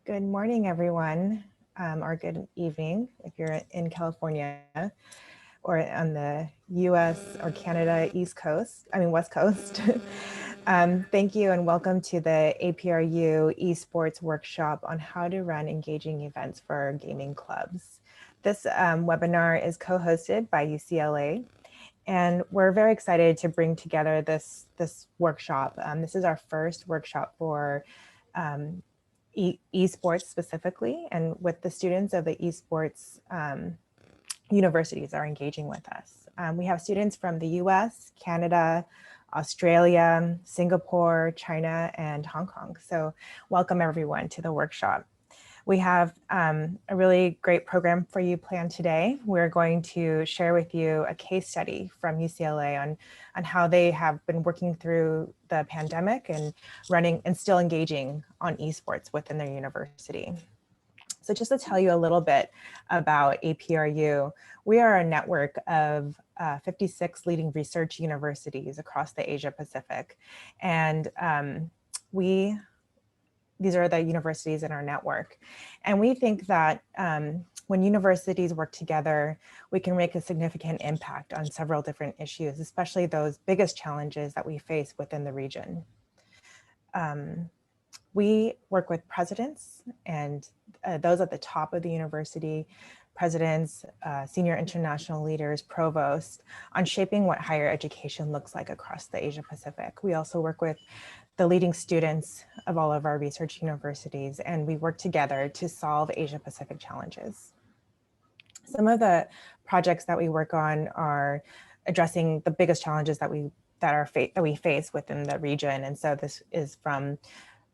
Good morning, everyone, or good evening if you're in California or on the US or Canada East Coast, West Coast. Thank you and welcome to the APRU Esports workshop on how to run engaging events for gaming clubs. This webinar is co-hosted by UCLA, and we're very excited to bring together this workshop. This is our first workshop for esports specifically, and with the students of the esports universities are engaging with us. We have students from the US, Canada, Australia, Singapore, China, and Hong Kong. So welcome everyone to the workshop. We have a really great program for you planned today. We're going to share with you a case study from UCLA on how they have been working through the pandemic and running and still engaging on esports within their university. So just to tell you a little bit about APRU, we are a network of 56 leading research universities across the Asia Pacific. And these are the universities in our network. And we think that when universities work together, we can make a significant impact on several different issues, especially those biggest challenges that we face within the region. We work with presidents and those at the top of the university, presidents, senior international leaders, provosts, on shaping what higher education looks like across the Asia Pacific. We also work with the leading students of all of our research universities, and we work together to solve Asia Pacific challenges. Some of the projects that we work on are addressing the biggest challenges that we face within the region. And so this is from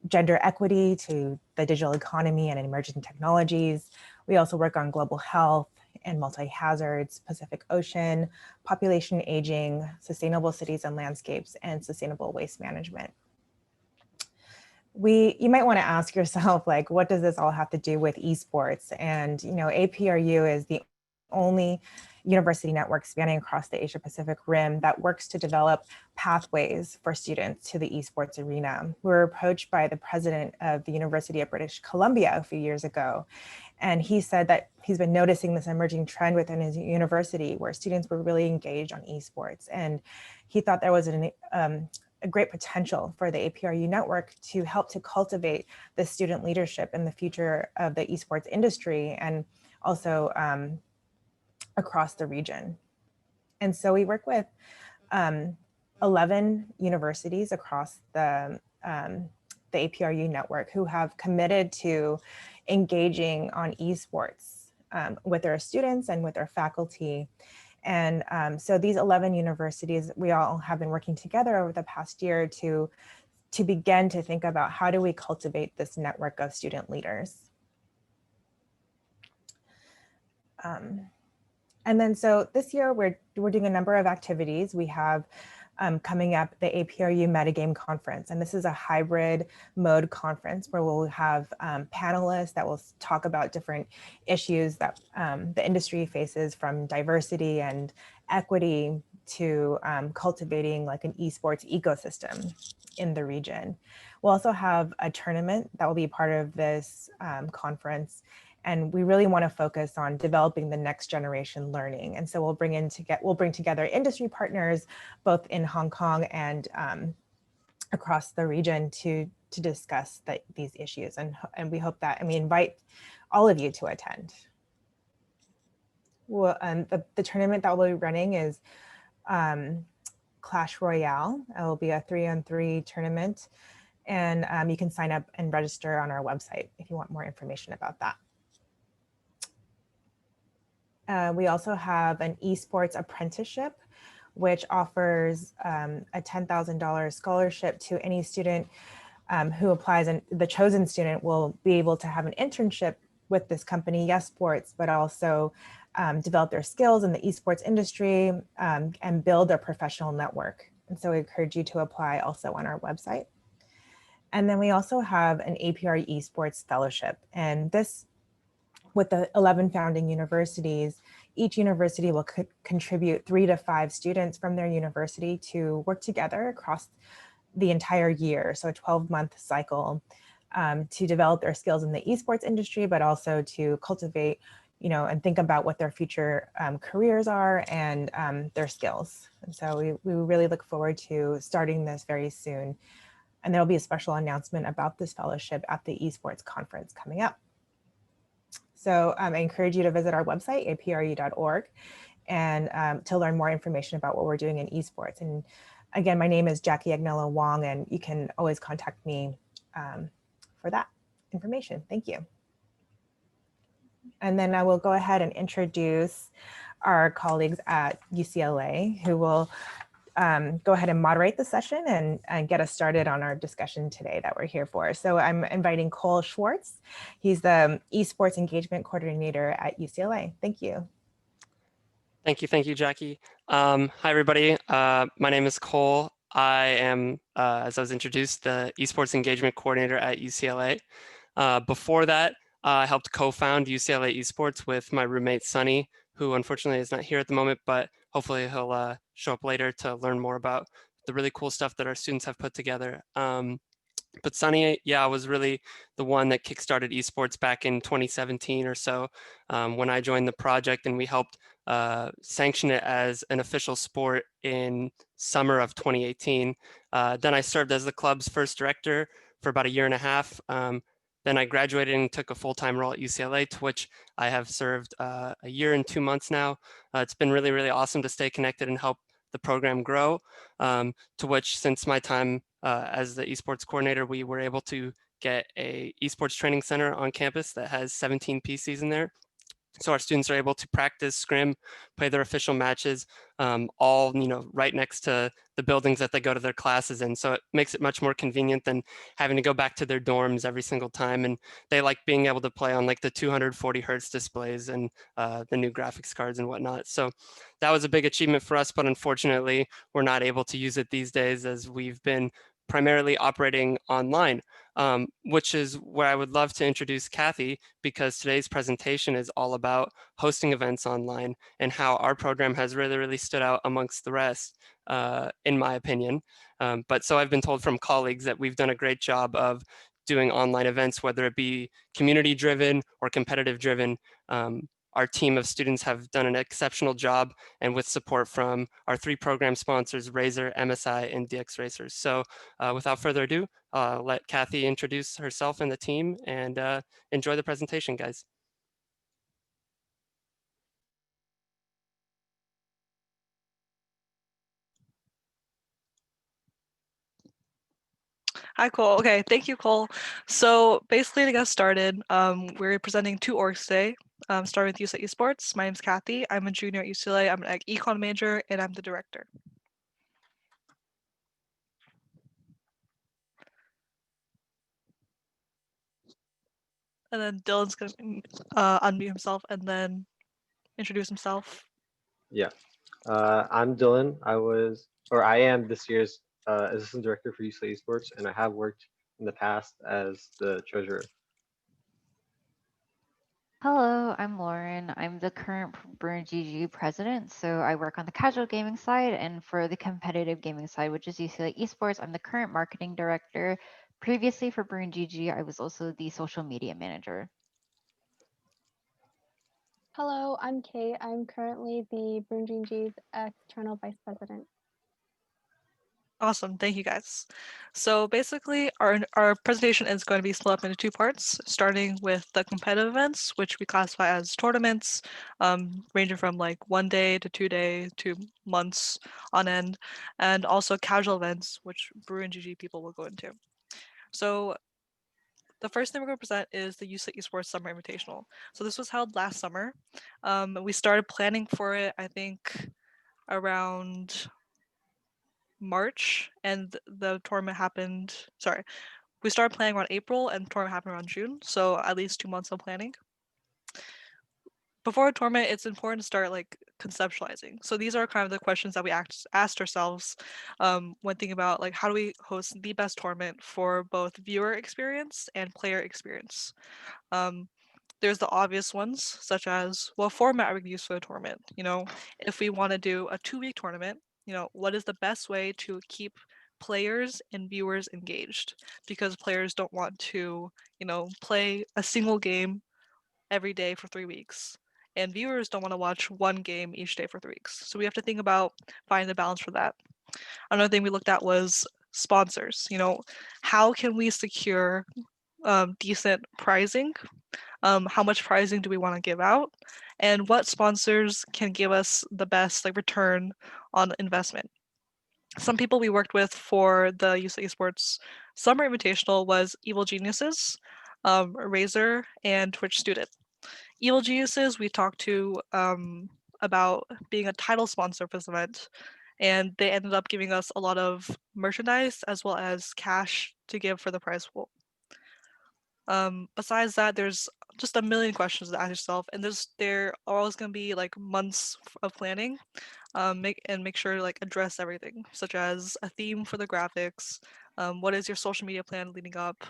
gender equity to the digital economy and emerging technologies. We also work on global health and multi-hazards, Pacific Ocean, population aging, sustainable cities and landscapes, and sustainable waste management. You might want to ask yourself, like, what does this all have to do with esports? And APRU is the only university network spanning across the Asia Pacific Rim that works to develop pathways for students to the esports arena. We were approached by the president of the University of British Columbia a few years ago, and he said that he's been noticing this emerging trend within his university where students were really engaged on esports. And he thought there was a great potential for the APRU network to help to cultivate the student leadership in the future of the esports industry and also across the region. And so we work with 11 universities across the APRU network who have committed to engaging on esports with their students and with their faculty. And so these 11 universities, we all have been working together over the past year to begin to think about how do we cultivate this network of student leaders. And then so this year we're doing a number of activities. We have coming up the APRU Metagame Conference, and this is a hybrid mode conference where we'll have panelists that will talk about different issues that the industry faces, from diversity and equity to cultivating like an esports ecosystem in the region. We'll also have a tournament that will be part of this conference. And we really want to focus on developing the next generation learning. And so we'll bring together industry partners, both in Hong Kong and across the region to discuss these issues. And we hope that, and we invite all of you to attend. Well, the tournament that we'll be running is Clash Royale. It will be a 3-on-3 tournament. And you can sign up and register on our website if you want more information about that. We also have an esports apprenticeship, which offers a $10,000 scholarship to any student who applies, and the chosen student will be able to have an internship with this company, Esports, but also develop their skills in the esports industry and build their professional network. And so we encourage you to apply also on our website. And then we also have an APR Esports Fellowship, and this, with the 11 founding universities, each university will contribute 3 to 5 students from their university to work together across the entire year, so a 12-month cycle, to develop their skills in the esports industry, but also to cultivate, and think about what their future careers are and their skills. And so we really look forward to starting this very soon. And there'll be a special announcement about this fellowship at the esports conference coming up. So I encourage you to visit our website, apru.org, and to learn more information about what we're doing in esports. And again, my name is Jackie Agnello Wong, and you can always contact me for that information. Thank you. And then I will go ahead and introduce our colleagues at UCLA who will go ahead and moderate the session and get us started on our discussion today that we're here for. So I'm inviting Cole Schwartz. He's the Esports Engagement Coordinator at UCLA. Thank you. Thank you, Jackie. Hi, everybody. My name is Cole. I am, as I was introduced, the Esports Engagement Coordinator at UCLA. Before that, I helped co-found UCLA Esports with my roommate, Sunny, who unfortunately is not here at the moment, but hopefully he'll show up later to learn more about the really cool stuff that our students have put together. But Sunny, yeah, was really the one that kickstarted esports back in 2017 or so when I joined the project, and we helped sanction it as an official sport in summer of 2018. Then I served as the club's first director for about a year and a half. Then I graduated and took a full-time role at UCLA, to which I have served a year and 2 months now. It's been really, really awesome to stay connected and help the program grow, to which since my time as the esports coordinator, we were able to get a esports training center on campus that has 17 PCs in there. So our students are able to practice, scrim, play their official matches, all right next to the buildings that they go to their classes in. So it makes it much more convenient than having to go back to their dorms every single time. And they like being able to play on like the 240 hertz displays and the new graphics cards and whatnot. So that was a big achievement for us, but unfortunately, we're not able to use it these days as we've been primarily operating online, which is where I would love to introduce Kathy, because today's presentation is all about hosting events online and how our program has really, really stood out amongst the rest, in my opinion. But so I've been told from colleagues that we've done a great job of doing online events, whether it be community driven or competitive driven. Our team of students have done an exceptional job, and with support from our 3 program sponsors, Razer, MSI, and DX Racers. So without further ado, let Kathy introduce herself and the team, and enjoy the presentation, guys. Hi, Cole. Okay, thank you, Cole. So basically, to get started, we're presenting 2 orgs today, starting with UCLA Esports. My name's Kathy. I'm a junior at UCLA. I'm an econ major, and I'm the director. And then Dylan's going to unmute himself and then introduce himself. Yeah, I'm Dylan. I am this year's assistant director for UCLA Esports, and I have worked in the past as the treasurer. Hello, I'm Lauren. I'm the current Burn GG president, so I work on the casual gaming side, and for the competitive gaming side, which is UCLA Esports, I'm the current marketing director. Previously for Burn GG, I was also the social media manager. Hello, I'm Kate. I'm currently the Burn GG's external vice president. Awesome, thank you guys. So basically, our presentation is going to be split up into 2 parts, starting with the competitive events, which we classify as tournaments, ranging from like 1 day to 2 day to months on end, and also casual events, which Brew and GG people will go into. So the first thing we're going to present is the UCLA Esports Summer Invitational. So this was held last summer. We started planning for it, I think, around March, and the tournament happened. Sorry, we started planning around April, and the tournament happened around June. So at least 2 months of planning. Before a tournament, it's important to start like conceptualizing. So these are kind of the questions that we asked ourselves when thinking about like how do we host the best tournament for both viewer experience and player experience. There's the obvious ones, such as what format are we going to use for the tournament? If we want to do a 2-week tournament, what is the best way to keep players and viewers engaged, because players don't want to, play a single game every day for 3 weeks. And viewers don't want to watch one game each day for 3 weeks. So we have to think about finding the balance for that. Another thing we looked at was sponsors. How can we secure decent pricing? How much pricing do we want to give out? And what sponsors can give us the best return on investment? Some people we worked with for the UCLA Esports Summer Invitational was Evil Geniuses, Razer, and Twitch Student. Evil Geniuses we talked to about being a title sponsor for this event, and they ended up giving us a lot of merchandise as well as cash to give for the prize pool. Besides that, there's just a million questions to ask yourself, and there are always going to be months of planning. Make sure to address everything, such as a theme for the graphics. What is your social media plan leading up?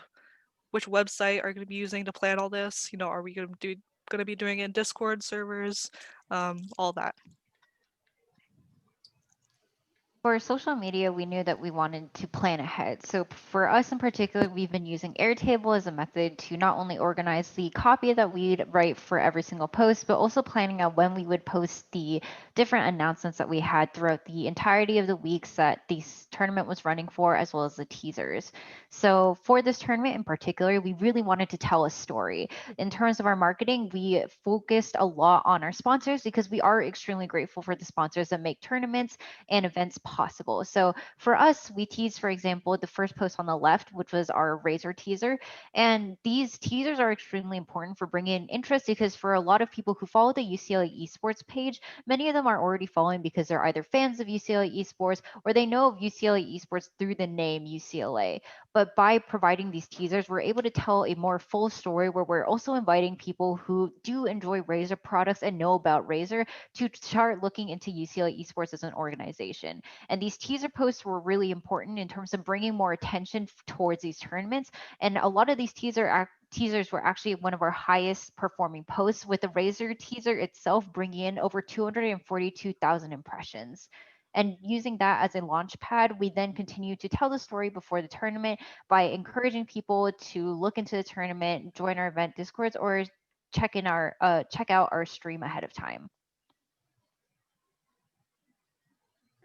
Which website are you going to be using to plan all this? Are we going to be doing it in Discord servers? All that. For social media, we knew that we wanted to plan ahead. So for us in particular, we've been using Airtable as a method to not only organize the copy that we'd write for every single post, but also planning out when we would post the different announcements that we had throughout the entirety of the weeks that this tournament was running for, as well as the teasers. So for this tournament in particular, we really wanted to tell a story. In terms of our marketing, we focused a lot on our sponsors because we are extremely grateful for the sponsors that make tournaments and events possible. So for us, we teased, for example, the first post on the left, which was our Razer teaser. And these teasers are extremely important for bringing in interest because for a lot of people who follow the UCLA Esports page, many of them are already following because they're either fans of UCLA Esports or they know of UCLA Esports through the name UCLA. But by providing these teasers, we're able to tell a more full story where we're also inviting people who do enjoy Razer products and know about Razer to start looking into UCLA Esports as an organization. And these teaser posts were really important in terms of bringing more attention towards these tournaments. And a lot of these teasers were actually one of our highest performing posts, with the Razer teaser itself bringing in over 242,000 impressions. And using that as a launch pad, we then continue to tell the story before the tournament by encouraging people to look into the tournament, join our event discords, or check out our stream ahead of time.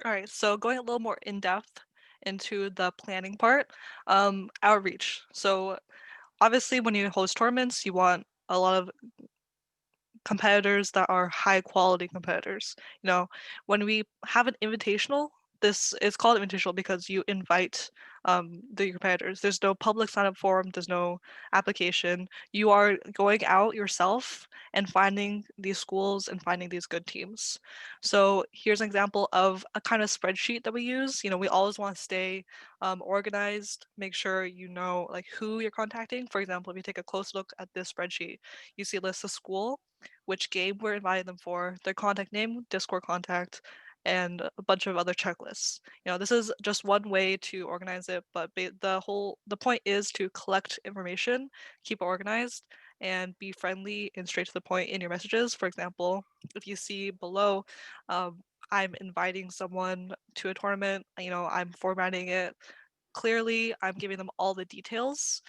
All right, so going a little more in depth into the planning part, outreach. So obviously when you host tournaments, you want a lot of competitors that are high quality competitors. When we have an invitational, this is called invitational because you invite the competitors. There's no public sign up form, there's no application. You are going out yourself and finding these schools and finding these good teams. So here's an example of a kind of spreadsheet that we use. We always want to stay organized, make sure you know who you're contacting. For example, if you take a close look at this spreadsheet, you see a list of school, which game we're inviting them for, their contact name, Discord contact, and a bunch of other checklists. This is just one way to organize it, but the point is to collect information, keep it organized, and be friendly and straight to the point in your messages. For example, if you see below, I'm inviting someone to a tournament, I'm formatting it clearly, I'm giving them all the details.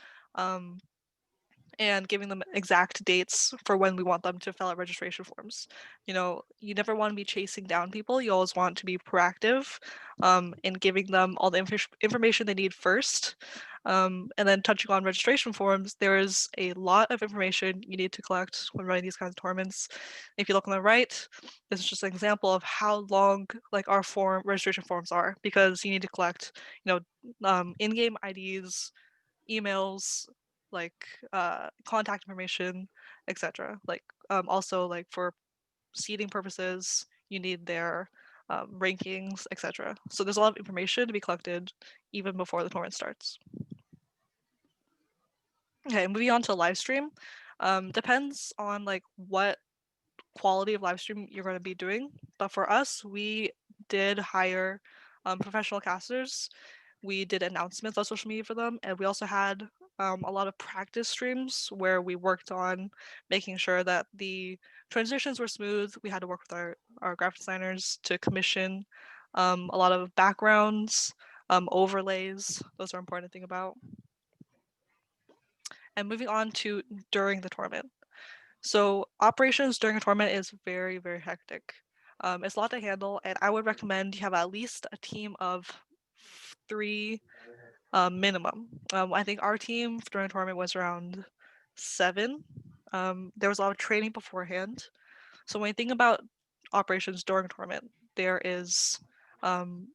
And giving them exact dates for when we want them to fill out registration forms. You never want to be chasing down people. You always want to be proactive in giving them all the information they need first. And then touching on registration forms, there is a lot of information you need to collect when running these kinds of tournaments. If you look on the right, this is just an example of how long our registration forms are, because you need to collect, in-game IDs, emails, contact information, etc. Also for seeding purposes, you need their rankings, etc. So there's a lot of information to be collected even before the tournament starts. Okay, moving on to live stream. Depends on what quality of live stream you're going to be doing, but for us, we did hire professional casters. We did announcements on social media for them, and we also had a lot of practice streams where we worked on making sure that the transitions were smooth. We had to work with our graphic designers to commission a lot of backgrounds, overlays. Those are important to think about. And moving on to during the tournament. So operations during a tournament is very, very hectic. It's a lot to handle, and I would recommend you have at least a team of 3 minimum. I think our team during the tournament was around 7. There was a lot of training beforehand. So when you think about operations during a tournament, there is um,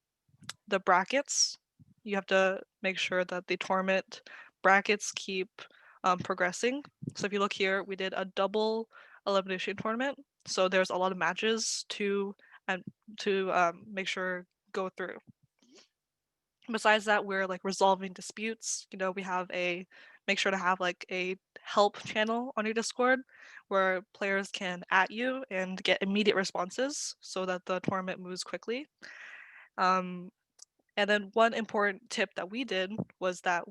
the brackets. You have to make sure that the tournament brackets keep progressing. So if you look here, we did a double elimination tournament. So there's a lot of matches to make sure go through. Besides that, we're like resolving disputes. We have make sure to have like a help channel on your Discord where players can at you and get immediate responses so that the tournament moves quickly. And then one important tip that we did was that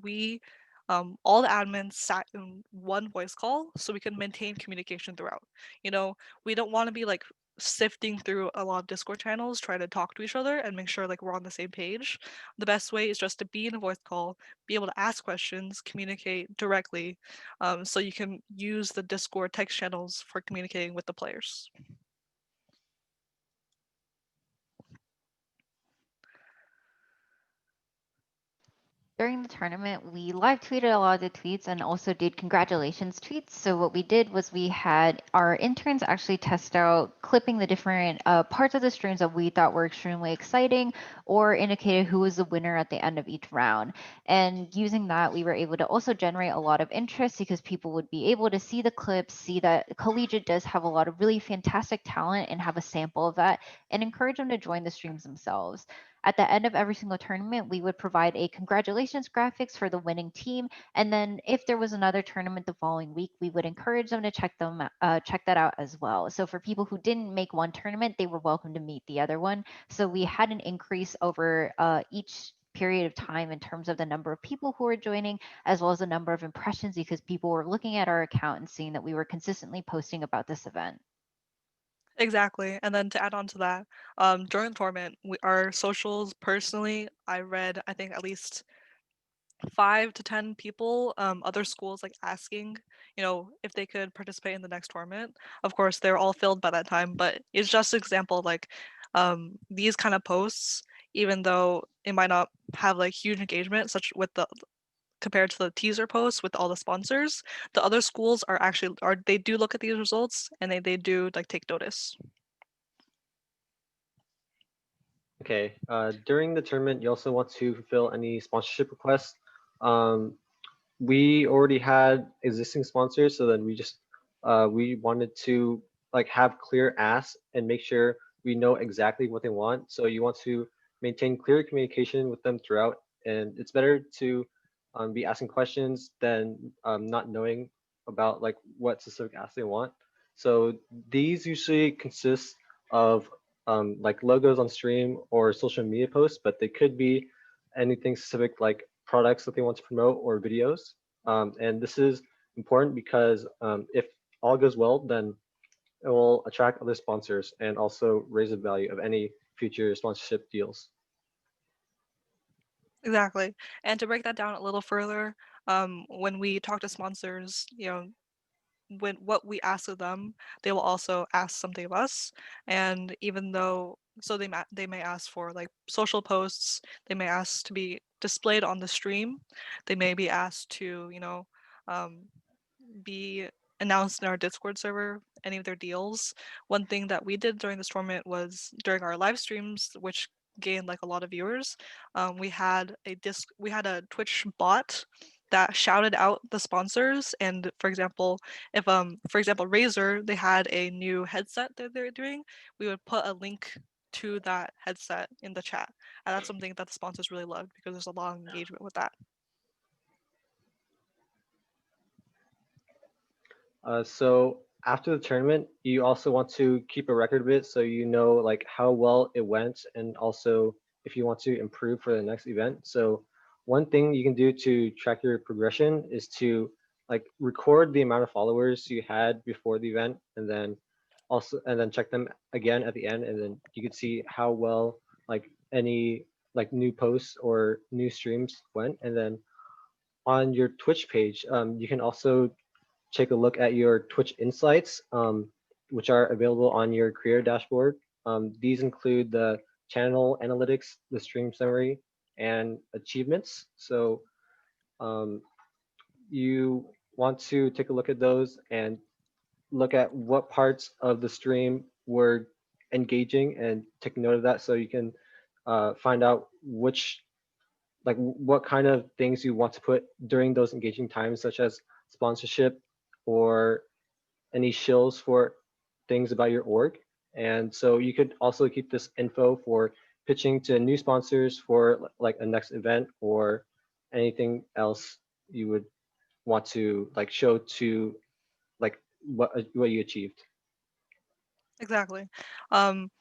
all the admins sat in one voice call so we could maintain communication throughout. We don't want to be like sifting through a lot of Discord channels, trying to talk to each other and make sure like we're on the same page. The best way is just to be in a voice call, be able to ask questions, communicate directly, so you can use the Discord text channels for communicating with the players. During the tournament, we live tweeted a lot of the tweets and also did congratulations tweets. So what we did was we had our interns actually test out clipping the different parts of the streams that we thought were extremely exciting or indicated who was the winner at the end of each round. And using that, we were able to also generate a lot of interest because people would be able to see the clips, see that Collegiate does have a lot of really fantastic talent and have a sample of that, and encourage them to join the streams themselves. At the end of every single tournament, we would provide a congratulations graphics for the winning team. And then if there was another tournament the following week, we would encourage them to check that out as well. So for people who didn't make one tournament, they were welcome to meet the other one. So we had an increase over each period of time in terms of the number of people who were joining, as well as the number of impressions, because people were looking at our account and seeing that we were consistently posting about this event. Exactly. And then to add on to that, during the tournament, our socials personally, I read, I think at least 5 to 10 people, other schools like asking, if they could participate in the next tournament. Of course, they're all filled by that time, but it's just an example of like these kind of posts, even though it might not have like huge engagement, such with the compared to the teaser posts with all the sponsors, the other schools they do look at these results and they do like take notice. Okay. During the tournament, you also want to fulfill any sponsorship requests. Um, we already had existing sponsors, so then we wanted to like have clear asks and make sure we know exactly what they want. So you want to maintain clear communication with them throughout, and it's better to be asking questions than not knowing about like what specific asks they want. So these usually consist of like logos on stream or social media posts, but they could be anything specific like products that they want to promote or videos. And this is important because if all goes well, then it will attract other sponsors and also raise the value of any future sponsorship deals. Exactly. And to break that down a little further, when we talk to sponsors, when what we ask of them, they will also ask something of us. And even though, so they may ask for like social posts, they may ask to be displayed on the stream, they may be asked to, um, be announced in our Discord server, any of their deals. One thing that we did during this tournament was during our live streams, which gained like a lot of viewers. We had a Twitch bot that shouted out the sponsors. And for example, if Razer, they had a new headset that they're doing, we would put a link to that headset in the chat. And that's something that the sponsors really loved because there's a lot of engagement with that. So after the tournament, you also want to keep a record of it so you know like how well it went and also if you want to improve for the next event. So one thing you can do to track your progression is to like record the amount of followers you had before the event and then check them again at the end, and then you can see how well like any like new posts or new streams went. And then on your Twitch page, you can also take a look at your Twitch insights, which are available on your creator dashboard. These include the channel analytics, the stream summary, and achievements. So um, you want to take a look at those and look at what parts of the stream were engaging and take note of that so you can find out which like what kind of things you want to put during those engaging times, such as sponsorship or any shills for things about your org. And so you could also keep this info for pitching to new sponsors for like a next event or anything else you would want to like show to like what you achieved. Exactly. Um,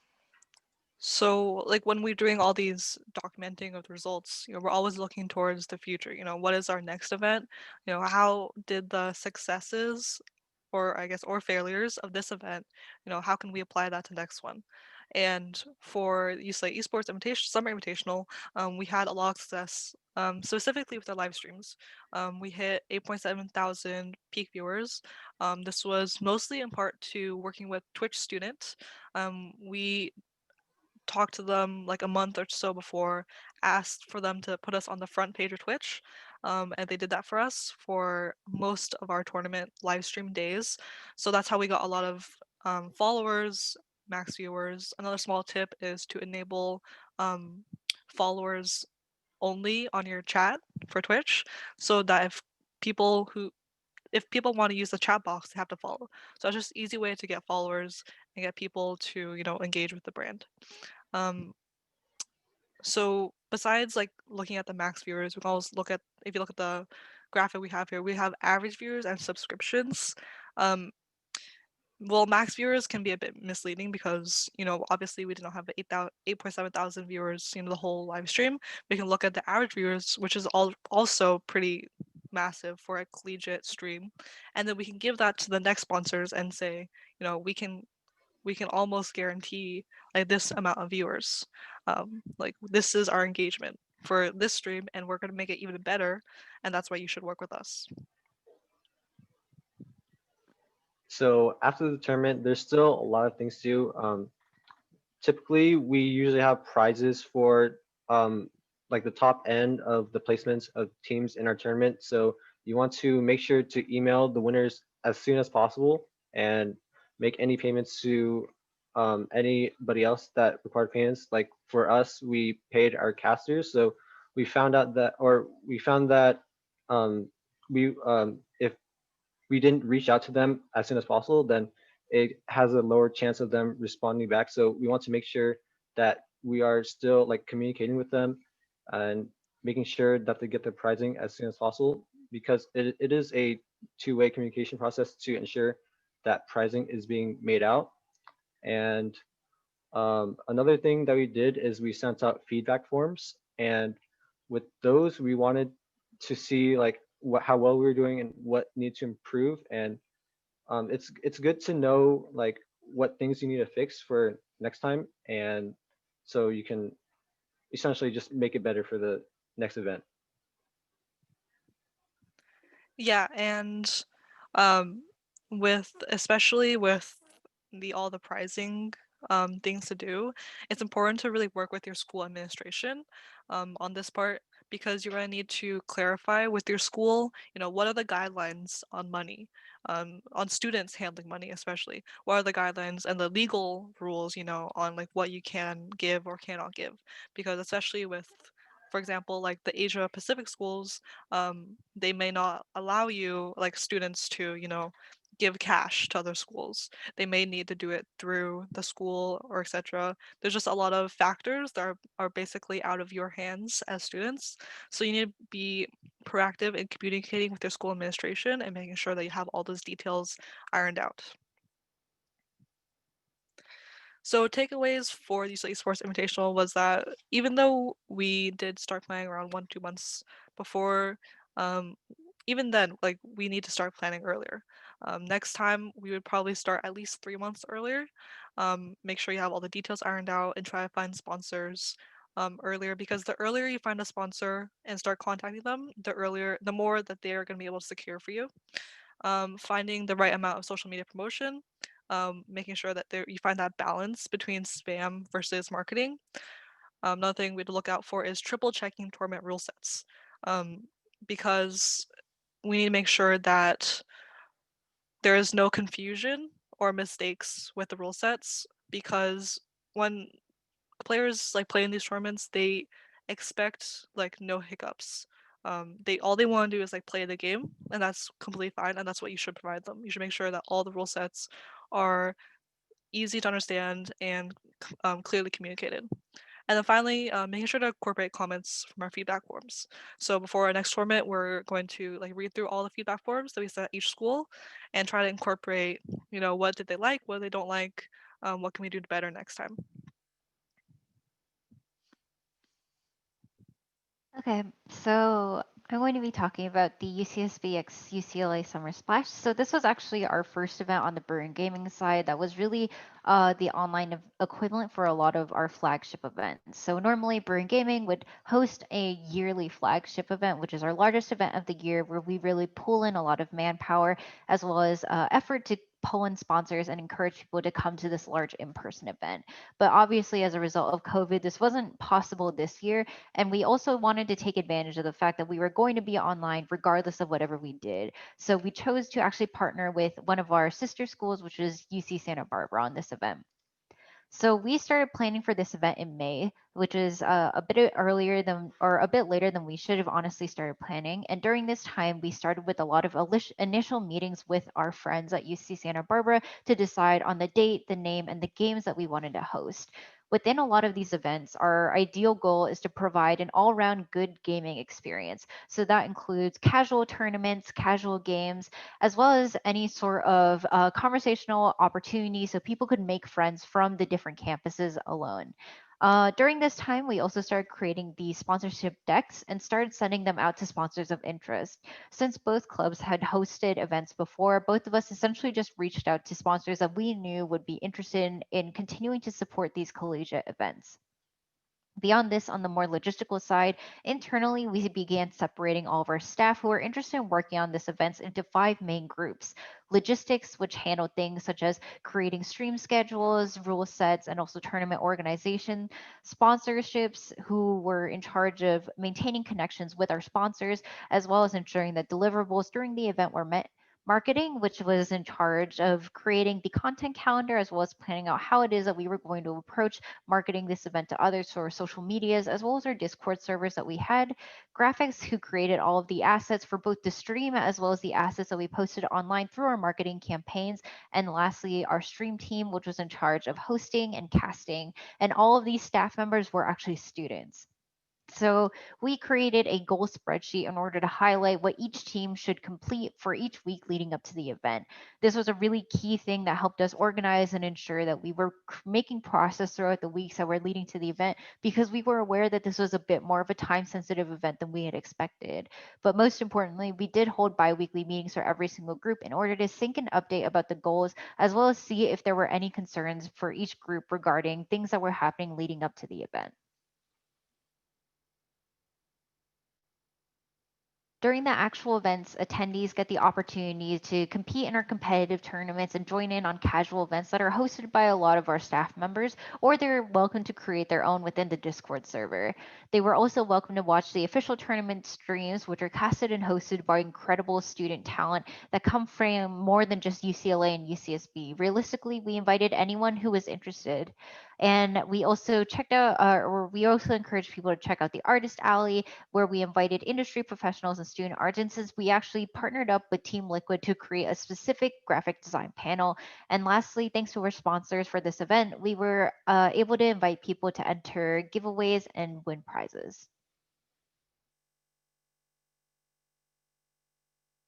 So, like when we're doing all these documenting of the results, we're always looking towards the future. What is our next event? How did the successes, or I guess, or failures of this event, how can we apply that to the next one? And for UCLA Esports Invitation, Summer Invitational, we had a lot of success, specifically with our live streams. We hit 8.7 thousand peak viewers. This was mostly in part to working with Twitch students. We talked to them like a month or so before, asked for them to put us on the front page of Twitch, and they did that for us for most of our tournament live stream days. So that's how we got a lot of followers, max viewers. Another small tip is to enable followers only on your chat for Twitch, so that if people want to use the chat box, they have to follow. So it's just an easy way to get followers and get people to engage with the brand. Um, so besides like looking at the max viewers, we can always look at, if you look at the graphic we have here, we have average viewers and subscriptions. Um, well, max viewers can be a bit misleading because, obviously we did not have 8.7 thousand viewers, the whole live stream. We can look at the average viewers, which is also pretty massive for a collegiate stream. And then we can give that to the next sponsors and say, we can almost guarantee like this amount of viewers. Like this is our engagement for this stream, and we're going to make it even better. And that's why you should work with us. So after the tournament, there's still a lot of things to do. Typically, we usually have prizes for like the top end of the placements of teams in our tournament. So you want to make sure to email the winners as soon as possible and make any payments to anybody else that required payments. Like for us, we paid our casters. So we found that if we didn't reach out to them as soon as possible, then it has a lower chance of them responding back. So we want to make sure that we are still like communicating with them and making sure that they get their pricing as soon as possible, because it is a two-way communication process to ensure that pricing is being made out. And another thing that we did is we sent out feedback forms, and with those we wanted to see like how well we were doing and what needs to improve. And it's good to know like what things you need to fix for next time, and so you can essentially just make it better for the next event. Yeah, and um, especially with all the pricing things to do, it's important to really work with your school administration on this part, because you're going to need to clarify with your school, what are the guidelines on money, on students handling money, especially. What are the guidelines and the legal rules, on like what you can give or cannot give, because especially with, for example, like the Asia Pacific schools, they may not allow you like students to give cash to other schools. They may need to do it through the school or etc. There's just a lot of factors that are basically out of your hands as students, so you need to be proactive in communicating with your school administration and making sure that you have all those details ironed out. So takeaways for the UCLA Sports Invitational was that even though we did start planning around 1-2 months before, um, even then, like we need to start planning earlier. Next time we would probably start at least 3 months earlier. Make sure you have all the details ironed out and try to find sponsors earlier, because the earlier you find a sponsor and start contacting them, the more that they are going to be able to secure for you. Finding the right amount of social media promotion, making sure that you find that balance between spam versus marketing. Another thing we have to look out for is triple checking tournament rule sets, because we need to make sure that there is no confusion or mistakes with the rule sets, because when players like play in these tournaments, they expect like no hiccups. All they want to do is like play the game, and that's completely fine, and that's what you should provide them. You should make sure that all the rule sets are easy to understand and clearly communicated. And then finally, making sure to incorporate comments from our feedback forms. So before our next tournament, we're going to like read through all the feedback forms that we sent at each school and try to incorporate, what did they like, what they don't like, what can we do better next time. Okay, so I'm going to be talking about the UCSB x UCLA Summer Splash. So this was actually our first event on the Brewing Gaming side that was really the online equivalent for a lot of our flagship events. So normally Brewing Gaming would host a yearly flagship event, which is our largest event of the year, where we really pull in a lot of manpower as well as effort to pull in sponsors and encourage people to come to this large in-person event. But obviously, as a result of COVID, this wasn't possible this year. And we also wanted to take advantage of the fact that we were going to be online regardless of whatever we did. So we chose to actually partner with one of our sister schools, which is UC Santa Barbara, on this event. So we started planning for this event in May, which is a bit earlier than, or a bit later than we should have honestly started planning. And during this time, we started with a lot of initial meetings with our friends at UC Santa Barbara to decide on the date, the name, and the games that we wanted to host. Within a lot of these events, our ideal goal is to provide an all round good gaming experience. So that includes casual tournaments, casual games, as well as any sort of conversational opportunity so people could make friends from the different campuses alone. During this time, we also started creating the sponsorship decks and started sending them out to sponsors of interest. Since both clubs had hosted events before, both of us essentially just reached out to sponsors that we knew would be interested in continuing to support these collegiate events. Beyond this, on the more logistical side, internally, we began separating all of our staff who were interested in working on this events into 5 main groups. Logistics, which handled things such as creating stream schedules, rule sets, and also tournament organization. Sponsorships, who were in charge of maintaining connections with our sponsors, as well as ensuring that deliverables during the event were met. Marketing, which was in charge of creating the content calendar as well as planning out how it is that we were going to approach marketing this event to others through our social medias, as well as our Discord servers that we had. Graphics, who created all of the assets for both the stream as well as the assets that we posted online through our marketing campaigns. And lastly, our stream team, which was in charge of hosting and casting. And all of these staff members were actually students. So we created a goal spreadsheet in order to highlight what each team should complete for each week leading up to the event. This was a really key thing that helped us organize and ensure that we were making progress throughout the weeks that were leading to the event, because we were aware that this was a bit more of a time sensitive event than we had expected. But most importantly, we did hold bi-weekly meetings for every single group in order to sync and update about the goals, as well as see if there were any concerns for each group regarding things that were happening leading up to the event. During the actual events, attendees get the opportunity to compete in our competitive tournaments and join in on casual events that are hosted by a lot of our staff members, or they're welcome to create their own within the Discord server. They were also welcome to watch the official tournament streams, which are casted and hosted by incredible student talent that come from more than just UCLA and UCSB. Realistically, we invited anyone who was interested. And we also checked out, or we also encouraged people to check out the Artist Alley, where we invited industry professionals and student artists. We actually partnered up with Team Liquid to create a specific graphic design panel. And lastly, thanks to our sponsors for this event, we were able to invite people to enter giveaways and win prizes.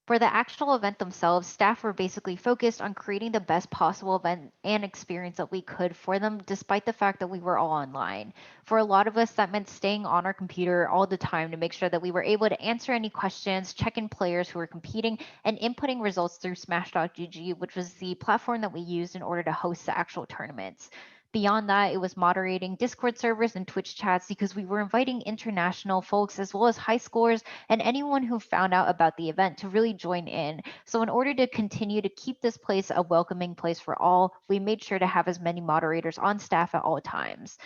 For the actual event themselves, staff were basically focused on creating the best possible event and experience that we could for them, despite the fact that we were all online. For a lot of us, that meant staying on our computer all the time to make sure that we were able to answer any questions, check in players who were competing, and inputting results through Smash.gg, which was the platform that we used in order to host the actual tournaments. Beyond that, it was moderating Discord servers and Twitch chats because we were inviting international folks as well as high schoolers and anyone who found out about the event to really join in. So in order to continue to keep this place a welcoming place for all, we made sure to have as many moderators on staff at all times.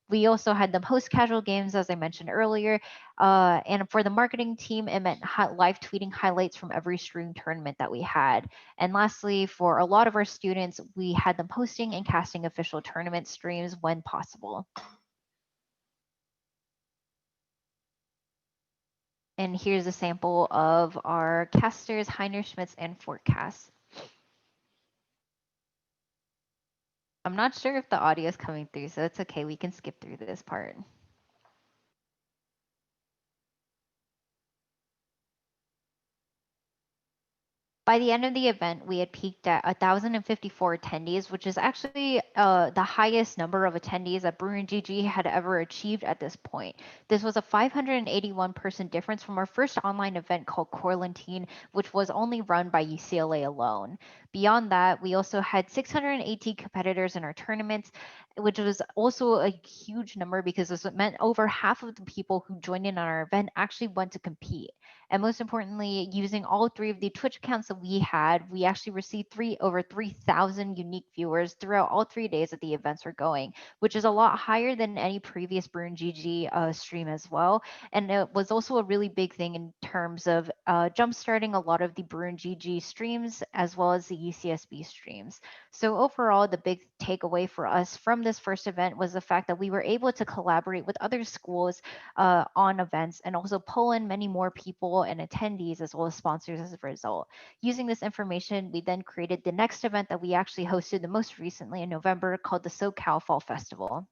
We also had them host casual games, as I mentioned earlier. And for the marketing team, it meant live tweeting highlights from every stream tournament that we had. And lastly, for a lot of our students, we had them hosting and casting official tournament streams when possible. And here's a sample of our casters, Heiner, Schmitz, and Forecast. I'm not sure if the audio is coming through, so it's okay. We can skip through this part. By the end of the event, we had peaked at 1,054 attendees, which is actually the highest number of attendees that Brewer and GG had ever achieved at this point. This was a 581 person difference from our first online event called Corlantine, which was only run by UCLA alone. Beyond that, we also had 680 competitors in our tournaments, which was also a huge number because this meant over half of the people who joined in on our event actually went to compete. And most importantly, using all three of the Twitch accounts that we had, we actually received over 3,000 unique viewers throughout all 3 days that the events were going, which is a lot higher than any previous Bruin GG stream as well. And it was also a really big thing in terms of jumpstarting a lot of the Bruin GG streams as well as the UCSB streams. So overall, the big takeaway for us from this first event was the fact that we were able to collaborate with other schools on events and also pull in many more people and attendees as well as sponsors as a result. Using this information, we then created the next event that we actually hosted the most recently in November called the SoCal Fall Festival.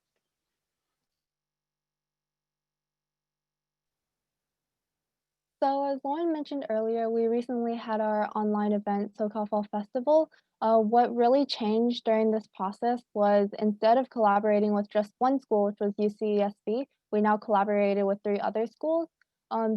So as Lauren mentioned earlier, we recently had our online event, SoCal Fall Festival. What really changed during this process was instead of collaborating with just one school, which was UCSB, we now collaborated with 3 other schools.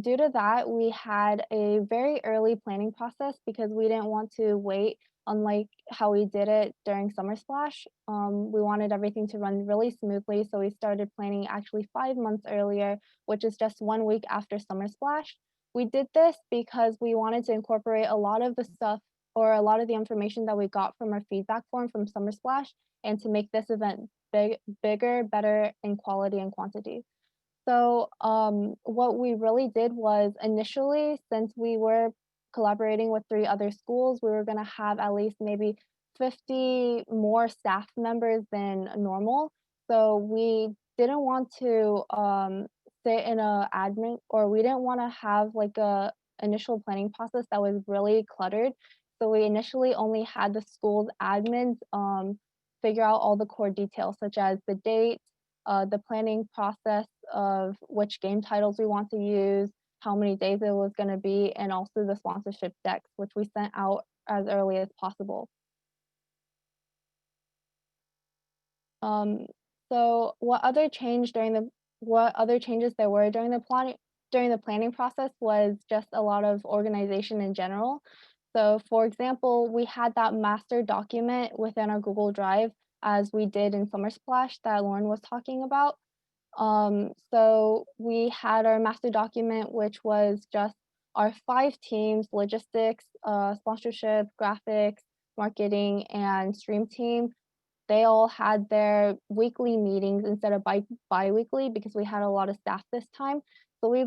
Due to that, we had a very early planning process because we didn't want to wait, unlike how we did it during Summer Splash. We wanted everything to run really smoothly, so we started planning actually 5 months earlier, which is just 1 week after Summer Splash. We did this because we wanted to incorporate a lot of the stuff or a lot of the information that we got from our feedback form from Summer Splash and to make this event bigger, better in quality and quantity. So what we really did was initially, since we were collaborating with 3 other schools, we were going to have at least maybe 50 more staff members than normal. So we didn't want to sit in a admin, or we didn't want to have like a initial planning process that was really cluttered. So we initially only had the school's admins figure out all the core details, such as the date, the planning process of which game titles we want to use, how many days it was going to be, and also the sponsorship decks, which we sent out as early as possible. So what other changes there were during the planning process was just a lot of organization in general. So for example, we had that master document within our Google Drive as we did in Summer Splash that Lauren was talking about. So we had our master document, which was just our 5 teams: logistics, sponsorship, graphics, marketing, and stream team. They all had their weekly meetings instead of bi-weekly because we had a lot of staff this time. So we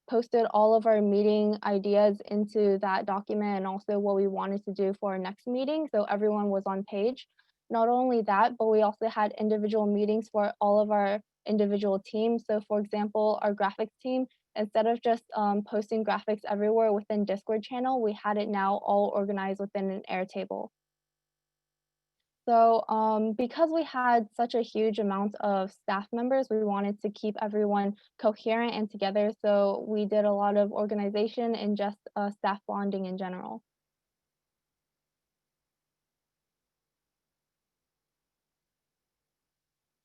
posted all of our meeting ideas into that document and also what we wanted to do for our next meeting, so everyone was on page. Not only that, but we also had individual meetings for all of our individual teams. So for example, our graphics team, instead of just posting graphics everywhere within Discord channel, we had it now all organized within an Airtable. So because we had such a huge amount of staff members, we wanted to keep everyone coherent and together. So we did a lot of organization and just staff bonding in general.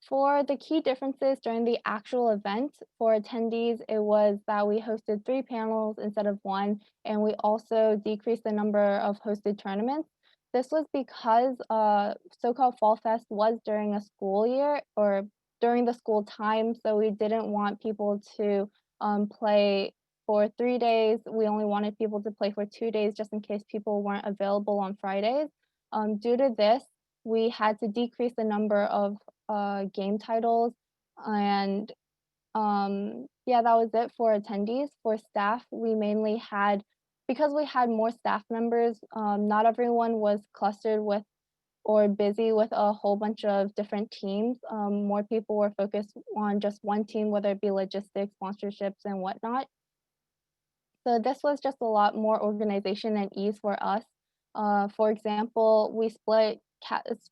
For the key differences during the actual event, for attendees, it was that we hosted 3 panels instead of 1, and we also decreased the number of hosted tournaments. this was because so-called Fall Fest was during a school year or during the school time, so we didn't want people to play for 3 days. We only wanted people to play for 2 days just in case people weren't available on Fridays. Due to this, we had to decrease the number of game titles and yeah, that was it for attendees. For staff, we mainly had, because we had more staff members, not everyone was clustered with or busy with a whole bunch of different teams. More people were focused on just one team, whether it be logistics, sponsorships, and whatnot. So this was just a lot more organization and ease for us. For example, we split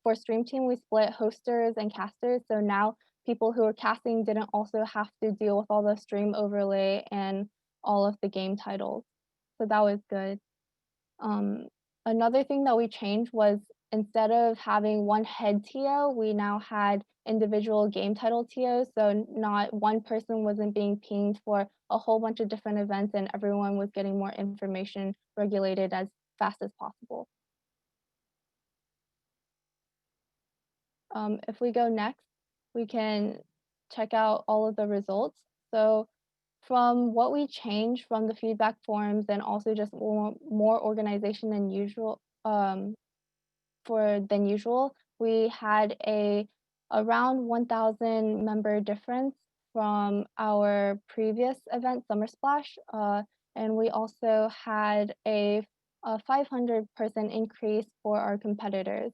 for stream team, we split hosters and casters. So now people who are casting didn't also have to deal with all the stream overlay and all of the game titles. So that was good. Um, Another thing that we changed was instead of having one head TO, we now had individual game title TOs. So not one person wasn't being pinged for a whole bunch of different events and everyone was getting more information regulated as fast as possible. If we go next, we can check out all of the results. So from what we changed from the feedback forums and also just more organization than usual, we had a around 1,000 member difference from our previous event, Summer Splash, and we also had a 500% increase for our competitors.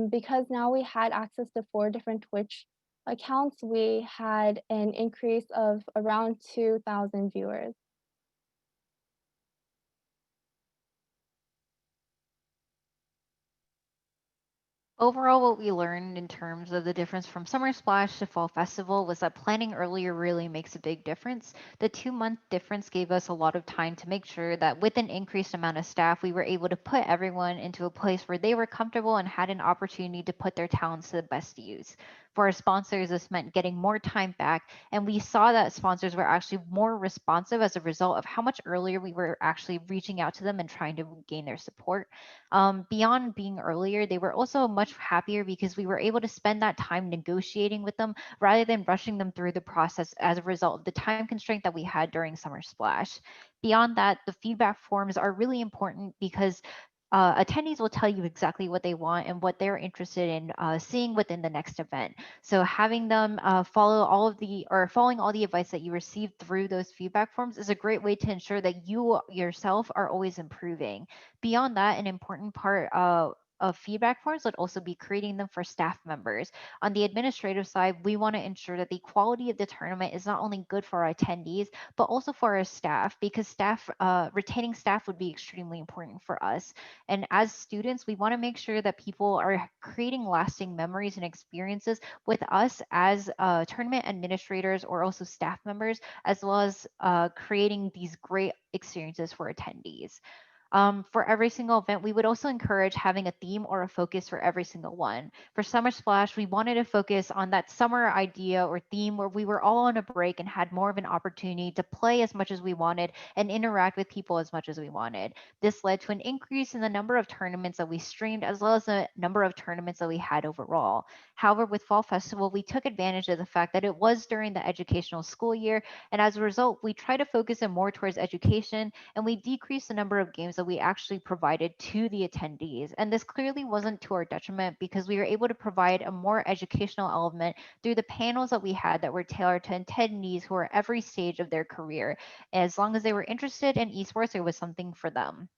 Because now we had access to 4 different Twitch accounts, we had an increase of around 2,000 viewers. Overall, what we learned in terms of the difference from Summer Splash to Fall Festival was that planning earlier really makes a big difference. The 2-month difference gave us a lot of time to make sure that with an increased amount of staff, we were able to put everyone into a place where they were comfortable and had an opportunity to put their talents to the best use. For our sponsors, this meant getting more time back, and we saw that sponsors were actually more responsive as a result of how much earlier we were actually reaching out to them and trying to gain their support. Beyond being earlier, they were also much happier because we were able to spend that time negotiating with them rather than rushing them through the process as a result of the time constraint that we had during Summer Splash. Beyond that, the feedback forms are really important because attendees will tell you exactly what they want and what they're interested in seeing within the next event. So having them following all the advice that you received through those feedback forms is a great way to ensure that you yourself are always improving. Beyond that, an important part of feedback forms would also be creating them for staff members. On the administrative side, we want to ensure that the quality of the tournament is not only good for our attendees, but also for our staff, because retaining staff would be extremely important for us. And as students, we want to make sure that people are creating lasting memories and experiences with us as tournament administrators or also staff members, as well as creating these great experiences for attendees. For every single event, we would also encourage having a theme or a focus for every single one. For Summer Splash, we wanted to focus on that summer idea or theme where we were all on a break and had more of an opportunity to play as much as we wanted and interact with people as much as we wanted. This led to an increase in the number of tournaments that we streamed as well as the number of tournaments that we had overall. However, with Fall Festival, we took advantage of the fact that it was during the educational school year, and as a result, we try to focus it more towards education and we decreased the number of games that we actually provided to the attendees. And this clearly wasn't to our detriment because we were able to provide a more educational element through the panels that we had that were tailored to attendees who are at every stage of their career. As long as they were interested in esports, there was something for them.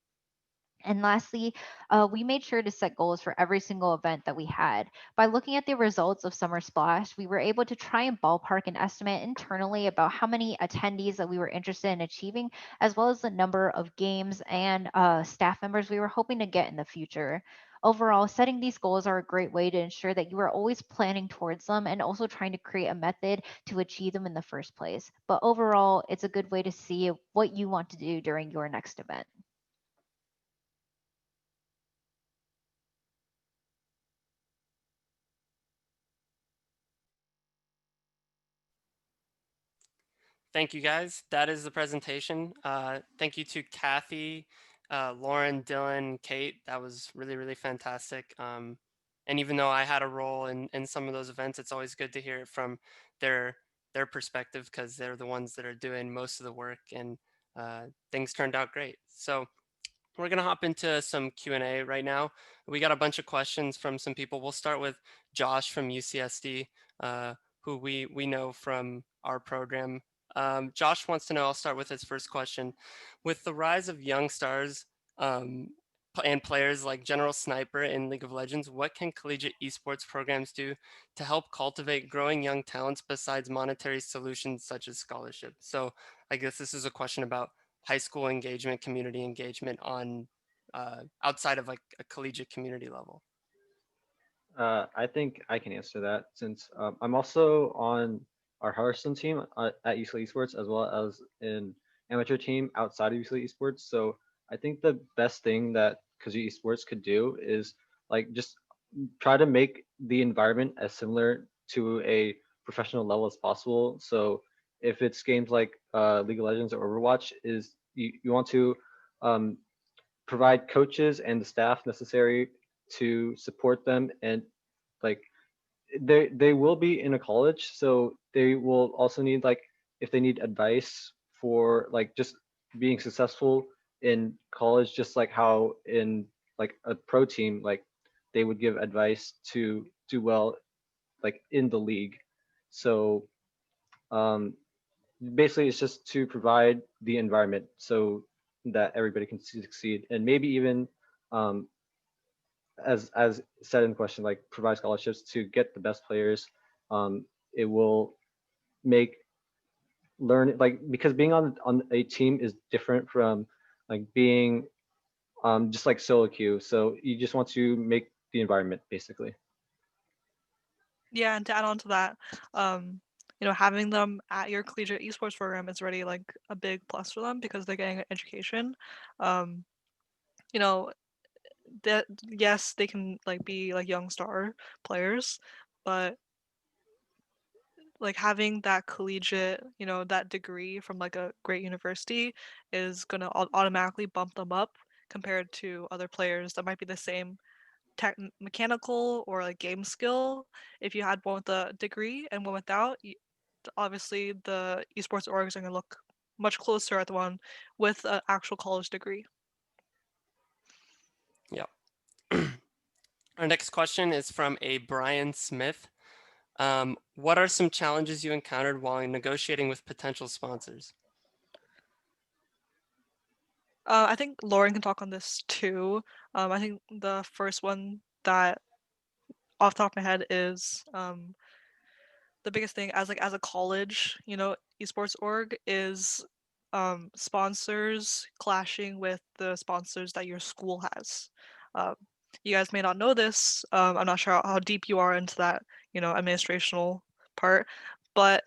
And lastly, we made sure to set goals for every single event that we had. By looking at the results of Summer Splash, we were able to try and ballpark an estimate internally about how many attendees that we were interested in achieving, as well as the number of games and staff members we were hoping to get in the future. Overall, setting these goals are a great way to ensure that you are always planning towards them and also trying to create a method to achieve them in the first place. But overall, it's a good way to see what you want to do during your next event. Thank you, guys. That is the presentation. Thank you to Kathy, Lauren, Dylan, Kate. That was really, really fantastic. And even though I had a role in some of those events, it's always good to hear it from their their perspective because they're the ones that are doing most of the work, and things turned out great. So we're gonna hop into some Q&A right now. We got a bunch of questions from some people. We'll start with Josh from UCSD, who we know from our program. Josh wants to know, I'll start with his first question. With the rise of young stars um, and players like General Sniper in League of Legends, what can collegiate esports programs do to help cultivate growing young talents besides monetary solutions such as scholarships? So I guess this is a question about high school engagement, community engagement on outside of like a collegiate community level. I think I can answer that since I'm also on our Hearthstone team at UCLA Esports as well as an amateur team outside of UCLA Esports. So I think the best thing that Kazu Esports could do is like just try to make the environment as similar to a professional level as possible. So if it's games like League of Legends or Overwatch, is you want to um, provide coaches and the staff necessary to support them, and like they will be in a college, so they will also need like if they need advice for like just being successful in college, just like how in like a pro team, like they would give advice to do well like in the league. So um basically it's just to provide the environment so that everybody can succeed, and maybe even um as said in the question, like provide scholarships to get the best players. It will make learn like because being on a team is different from like being just like solo queue. So you just want to make the environment basically. Yeah, and to add on to that, having them at your collegiate esports program is already like a big plus for them because they're getting an education. Um, you know, that yes, they can like be like young star players, but like having that collegiate, that degree from like a great university is gonna automatically bump them up compared to other players that might be the same mechanical or like game skill. If you had one with a degree and one without, obviously the esports orgs are gonna look much closer at the one with an actual college degree. Yep. Our next question is from a Brian Smith. What are some challenges you encountered while negotiating with potential sponsors? I think Lauren can talk on this too. I think the first one that off the top of my head is the biggest thing as a college, esports org is sponsors clashing with the sponsors that your school has. Um, you guys may not know this. I'm not sure how deep you are into that, administrational part, but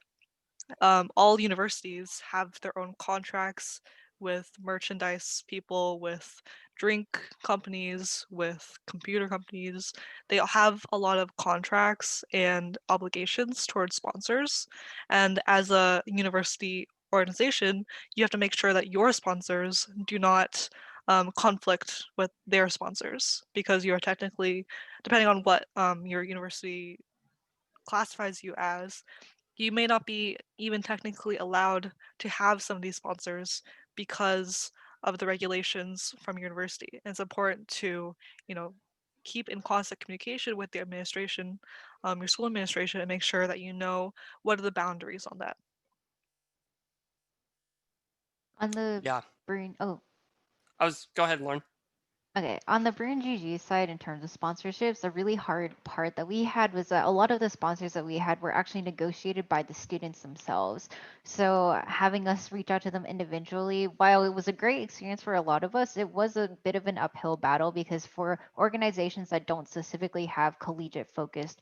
all universities have their own contracts with merchandise people, with drink companies, with computer companies. They all have a lot of contracts and obligations towards sponsors. And as a university organization, you have to make sure that your sponsors do not conflict with their sponsors because you are technically, depending on what your university classifies you as, you may not be even technically allowed to have some of these sponsors because of the regulations from your university. And it's important to, keep in constant communication with the administration, your school administration, and make sure that you know what are the boundaries on that. On the Yeah, Brune, oh, go ahead, Lauren. okay, on the Brune GG side, in terms of sponsorships, a really hard part that we had was that a lot of the sponsors that we had were actually negotiated by the students themselves. So having us reach out to them individually, while it was a great experience for a lot of us, it was a bit of an uphill battle because for organizations that don't specifically have collegiate focused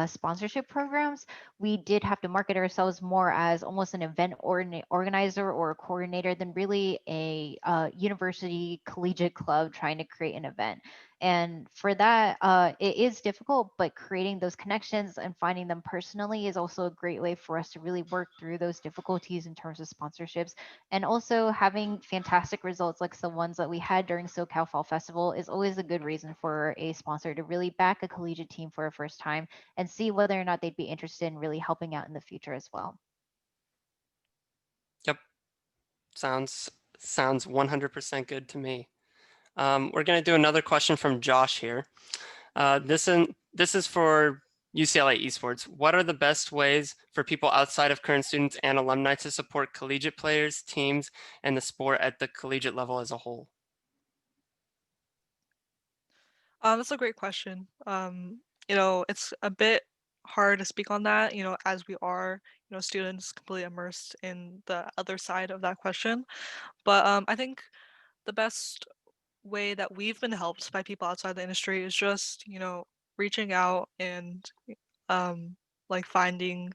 sponsorship programs, we did have to market ourselves more as almost an event organizer or a coordinator than really a university collegiate club trying to create an event. And for that, it is difficult, but creating those connections and finding them personally is also a great way for us to really work through those difficulties in terms of sponsorships. And also having fantastic results like the ones that we had during SoCal Fall Festival is always a good reason for a sponsor to really back a collegiate team for a first time and see whether or not they'd be interested in really helping out in the future as well. Yep, sounds 100% good to me. We're going to do another question from Josh here. This is for UCLA Esports. What are the best ways for people outside of current students and alumni to support collegiate players, teams, and the sport at the collegiate level as a whole? That's a great question. It's a bit hard to speak on that, as we are, students completely immersed in the other side of that question. But I think the best way that we've been helped by people outside the industry is just, reaching out and um, like finding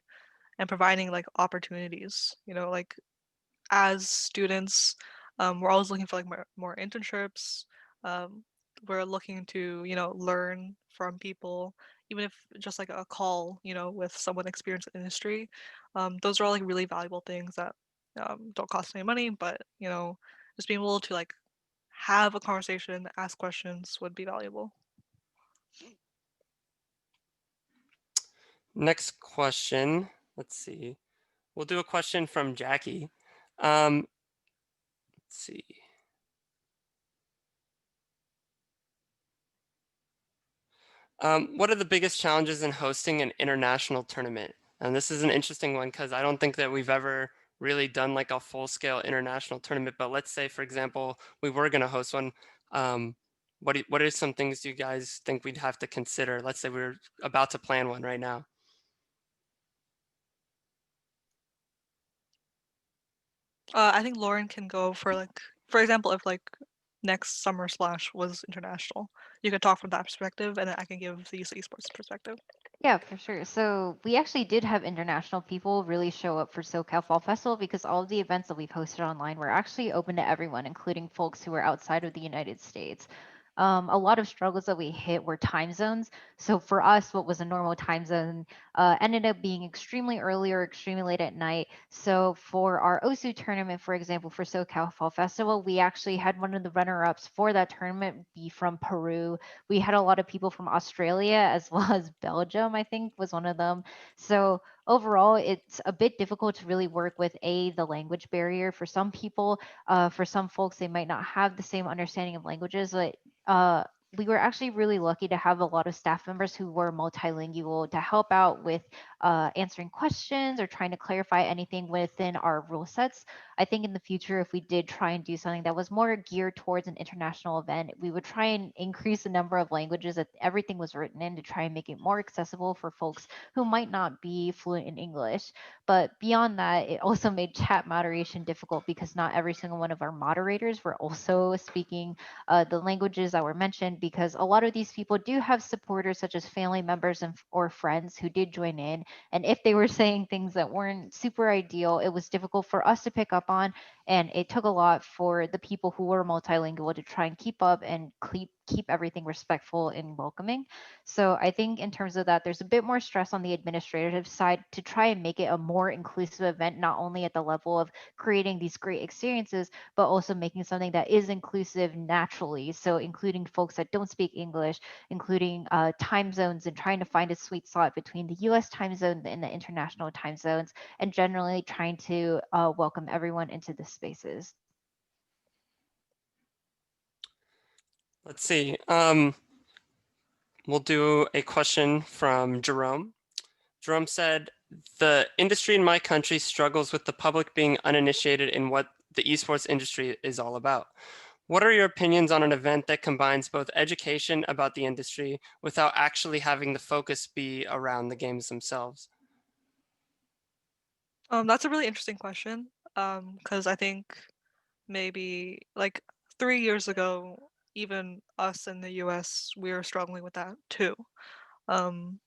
and providing like opportunities, like as students, we're always looking for like more internships. Um, we're looking to, learn from people, even if just like a call, with someone experienced in the industry. Those are all like really valuable things that don't cost any money, but just being able to like have a conversation, ask questions would be valuable. Next question. Let's see. We'll do a question from Jackie. Let's see. What are the biggest challenges in hosting an international tournament? And this is an interesting one because I don't think that we've ever really done like a full-scale international tournament. But let's say, for example, we were going to host one. What are some things you guys think we'd have to consider? Let's say we're about to plan one right now. I think Lauren can go for like, for example, if like next summer splash was international, you could talk from that perspective, and then I can give the UC Esports perspective. Yeah, for sure. So we actually did have international people really show up for SoCal Fall Festival because all of the events that we've hosted online were actually open to everyone, including folks who were outside of the United States. A lot of struggles that we hit were time zones. So for us, what was a normal time zone ended up being extremely early or extremely late at night. So for our OSU tournament, for example, for SoCal Fall Festival, we actually had one of the runner-ups for that tournament be from Peru. We had a lot of people from Australia as well as Belgium, I think was one of them. So overall, it's a bit difficult to really work with the language barrier for some people. For some folks, they might not have the same understanding of languages, but uh, we were actually really lucky to have a lot of staff members who were multilingual to help out with answering questions or trying to clarify anything within our rule sets. I think in the future, if we did try and do something that was more geared towards an international event, we would try and increase the number of languages that everything was written in to try and make it more accessible for folks who might not be fluent in English. But beyond that, it also made chat moderation difficult because not every single one of our moderators were also speaking the languages that were mentioned, because a lot of these people do have supporters such as family members or friends who did join in. And if they were saying things that weren't super ideal, it was difficult for us to pick up on. And it took a lot for the people who were multilingual to try and keep up and keep everything respectful and welcoming. So I think in terms of that, there's a bit more stress on the administrative side to try and make it a more inclusive event, not only at the level of creating these great experiences, but also making something that is inclusive naturally. So including folks that don't speak English, including time zones, and trying to find a sweet spot between the US time zone and the international time zones, and generally trying to welcome everyone into the spaces. Let's see. We'll do a question from Jerome. Jerome said, the industry in my country struggles with the public being uninitiated in what the esports industry is all about. What are your opinions on an event that combines both education about the industry without actually having the focus be around the games themselves? That's a really interesting question. Because I think maybe like 3 years ago, even us in the US, we were struggling with that too. Um,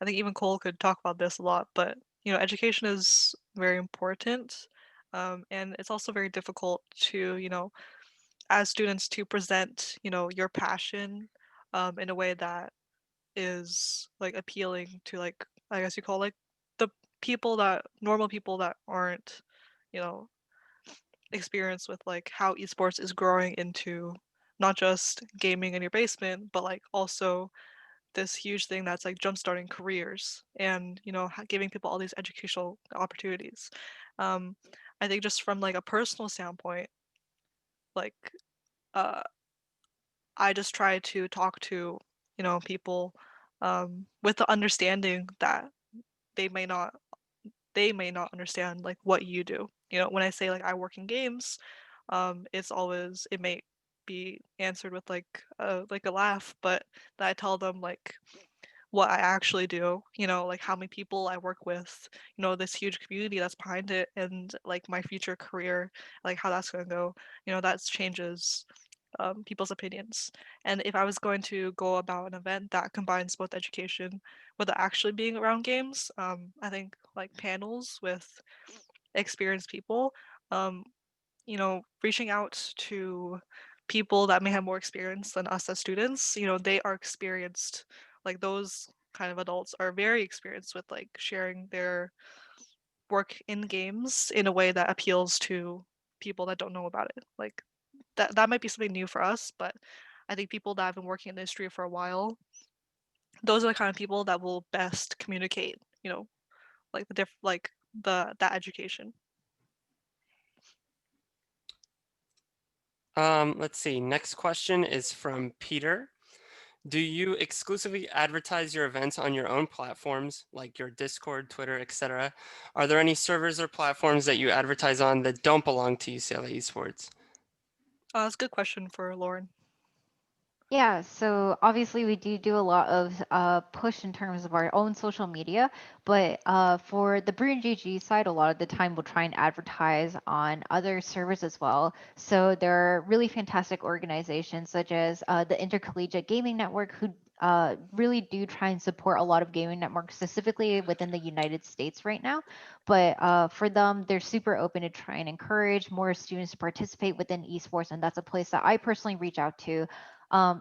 I think even Cole could talk about this a lot, but education is very important. And it's also very difficult to, as students to present, your passion in a way that is like appealing to, like, I guess you call, like, the normal people that aren't, you know, experienced with like how esports is growing into not just gaming in your basement, but like also this huge thing that's like jumpstarting careers and giving people all these educational opportunities. um I think just from like a personal standpoint, like uh I just try to talk to people with the understanding that they may not understand like what you do. When I say like I work in games, it may be answered with like a laugh, but that I tell them like what I actually do, like how many people I work with, this huge community that's behind it, and like my future career, like how that's going to go, that changes people's opinions. And if I was going to go about an event that combines both education without actually being around games, I think like panels with experienced people, um, reaching out to people that may have more experience than us as students. They are experienced, like those kind of adults are very experienced with like sharing their work in games in a way that appeals to people that don't know about it. Like that might be something new for us, but I think people that have been working in the industry for a while, those are the kind of people that will best communicate, like that education. Let's see. Next question is from Peter. Do you exclusively advertise your events on your own platforms, like your Discord, Twitter, etc.? Are there any servers or platforms that you advertise on that don't belong to UCLA Esports? That's a good question for Lauren. Yeah, so obviously we do a lot of push in terms of our own social media, but for the Brew and GG side, a lot of the time we'll try and advertise on other servers as well. So there are really fantastic organizations such as the Intercollegiate Gaming Network, who really do try and support a lot of gaming networks, specifically within the United States right now. But for them, they're super open to try and encourage more students to participate within esports, and that's a place that I personally reach out to.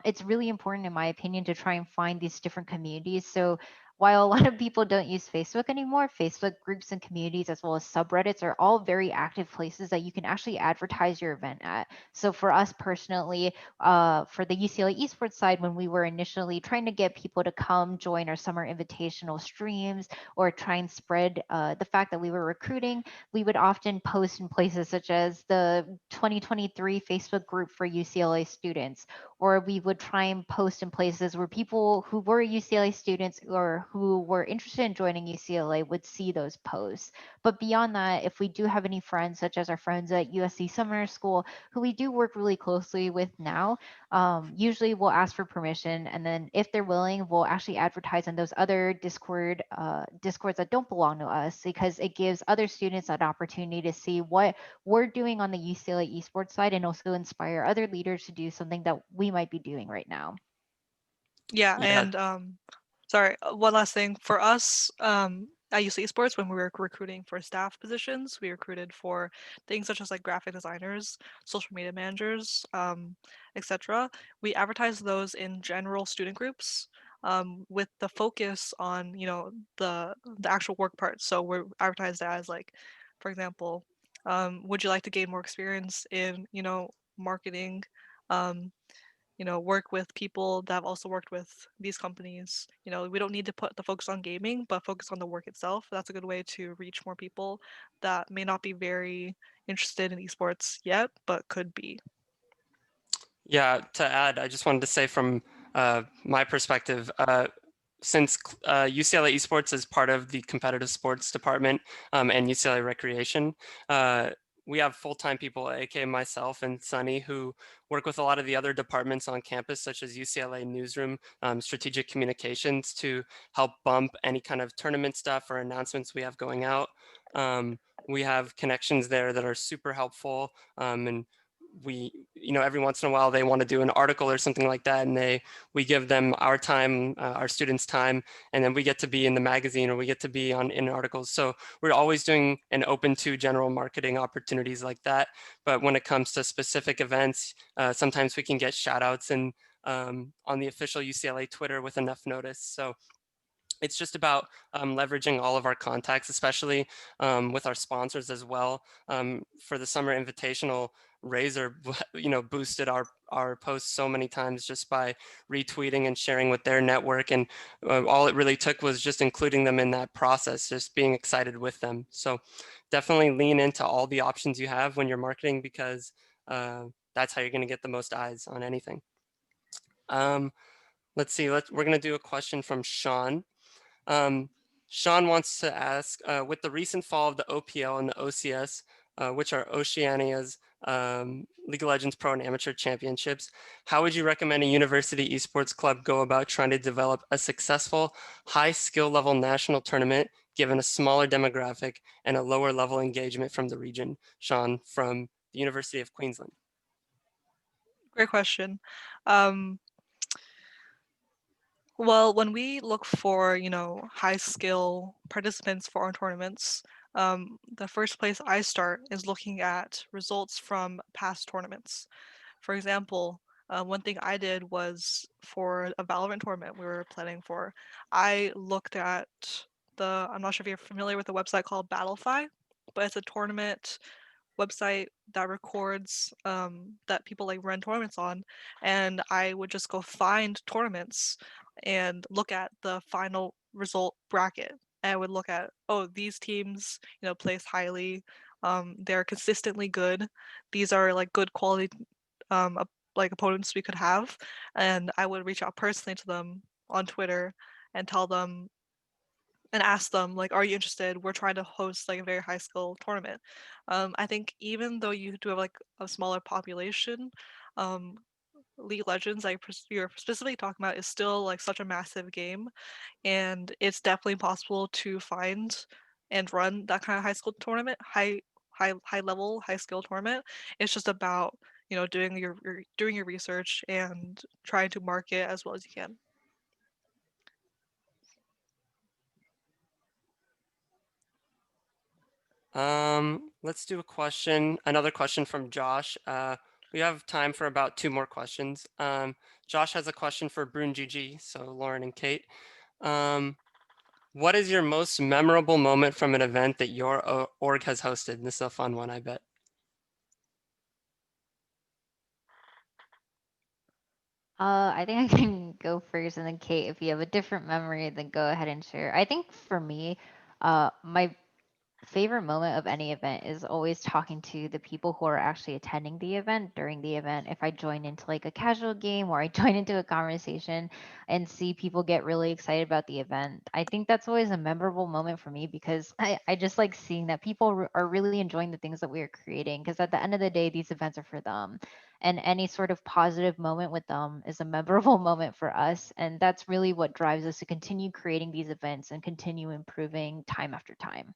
It's really important, in my opinion, to try and find these different communities. So while a lot of people don't use Facebook anymore, Facebook groups and communities, as well as subreddits, are all very active places that you can actually advertise your event at. So for us personally, for the UCLA esports side, when we were initially trying to get people to come join our summer invitational streams or try and spread the fact that we were recruiting, we would often post in places such as the 2023 Facebook group for UCLA students, or we would try and post in places where people who were UCLA students or who were interested in joining UCLA would see those posts. But beyond that, if we do have any friends, such as our friends at USC Summer School, who we do work really closely with now, usually we'll ask for permission, and then if they're willing, we'll actually advertise on those other discords that don't belong to us, because it gives other students an opportunity to see what we're doing on the UCLA esports side, and also inspire other leaders to do something that we might be doing right now. Yeah, Yeah. and sorry, one last thing for us. At UC Esports, when we were recruiting for staff positions, we recruited for things such as like graphic designers, social media managers, etc. We advertised those in general student groups, with the focus on the actual work part. So we're advertised as like, for example, would you like to gain more experience in marketing? Um, work with people that have also worked with these companies. We don't need to put the focus on gaming, but focus on the work itself. That's a good way to reach more people that may not be very interested in esports yet, but could be. Yeah, to add, I just wanted to say from my perspective, since UCLA Esports is part of the competitive sports department and UCLA Recreation, we have full-time people, aka myself and Sunny, who work with a lot of the other departments on campus, such as UCLA Newsroom, Strategic Communications, to help bump any kind of tournament stuff or announcements we have going out. We have connections there that are super helpful, and we, every once in a while they want to do an article or something like that, and we give them our time, our students' time, and then we get to be in the magazine or we get to be in articles. So we're always doing and open to general marketing opportunities like that. But when it comes to specific events, sometimes we can get shout outs and on the official UCLA Twitter with enough notice. So it's just about leveraging all of our contacts, especially with our sponsors as well. For the Summer Invitational, Razor, boosted our posts so many times just by retweeting and sharing with their network. And all it really took was just including them in that process, just being excited with them. So definitely lean into all the options you have when you're marketing, because that's how you're going to get the most eyes on anything. Let's see, we're going to do a question from Sean. Sean wants to ask, with the recent fall of the OPL and the OCS, which are Oceania's League of Legends Pro and Amateur Championships, how would you recommend a university esports club go about trying to develop a successful high skill level national tournament given a smaller demographic and a lower level engagement from the region? Sean from the University of Queensland. Great question. Well, when we look for, high skill participants for our tournaments, the first place I start is looking at results from past tournaments. For example, one thing I did was for a Valorant tournament we were planning for, I looked at I'm not sure if you're familiar with a website called Battlefy, but it's a tournament website that records that people like run tournaments on, and I would just go find tournaments and look at the final result bracket. And I would look at, oh, these teams, place highly, they're consistently good. These are like good quality like opponents we could have, and I would reach out personally to them on Twitter and tell them and ask them like, are you interested? We're trying to host like a very high skill tournament. I think even though you do have like a smaller population, um, League of Legends, like you're specifically talking about, is still like such a massive game, and it's definitely possible to find and run that kind of high school tournament, high level, high skill tournament. It's just about doing doing your research and trying to market as well as you can. Let's do another question from Josh. We have time for about 2 more questions. Josh has a question for Brune GG, so Lauren and Kate. What is your most memorable moment from an event that your org has hosted? This is a fun one, I bet. I think I can go first, and then Kate, if you have a different memory, then go ahead and share. I think for me, my favorite moment of any event is always talking to the people who are actually attending the event during the event. If I join into like a casual game or I join into a conversation and see people get really excited about the event, I think that's always a memorable moment for me, because I just like seeing that people are really enjoying the things that we are creating, because at the end of the day, these events are for them. And any sort of positive moment with them is a memorable moment for us. And that's really what drives us to continue creating these events and continue improving time after time.